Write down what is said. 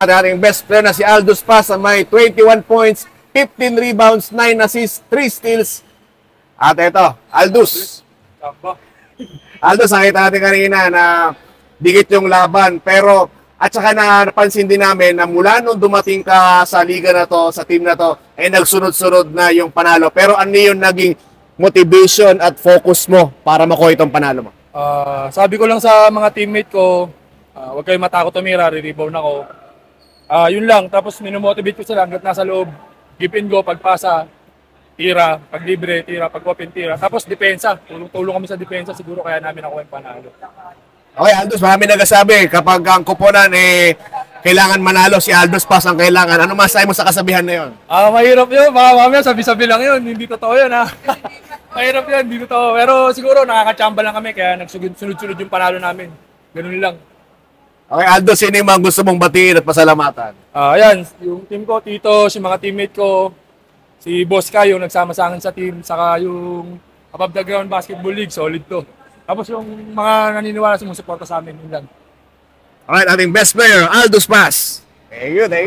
At ating best player na si Aldous Paz sa may 21 points, 15 rebounds, 9 assists, 3 steals. At ito, Aldous. Aldous, nakita natin kanina na dikit yung laban. Pero, at saka napansin din namin na mula nung dumating ka sa liga na to, sa team na to, ay nagsunod-sunod na yung panalo. Pero ano yung naging motivation at focus mo para makuha itong panalo mo? Sabi ko lang sa mga teammate ko, huwag kayong matakot tumira, re-rebound ako. Yun lang, tapos minomotivate ko sila hanggat nasa loob. Give and go, pagpasa, tira, pag libre, tira, pag open, tira. Tapos depensa, tulong kami sa depensa, siguro kaya namin ako yung panalo. Okay, Aldous, marami nagsasabi, kapag ang kuponan kailangan manalo, si Aldous Paz ang kailangan. Ano masasabi mo sa kasabihan na yun? Mahirap yun, baka mamaya sabi-sabi lang yun, hindi totoo yun ha. Mahirap yun, hindi totoo. Pero siguro nakakachamba lang kami, kaya nagsunod-sunod yung panalo namin. Ganun lang. Okay, Aldous, sino yung mga gusto mong batiin at pasalamatan? Ayan, yung team ko, Tito, si mga teammate ko, si Boss Kai, yung nagsama sa akin sa team, saka yung Above the Ground Basketball League, solid to. Tapos yung mga naniniwala sa mga suporta sa amin, yun lang. Alright, ating best player, Aldous Paz. Thank you, thank you.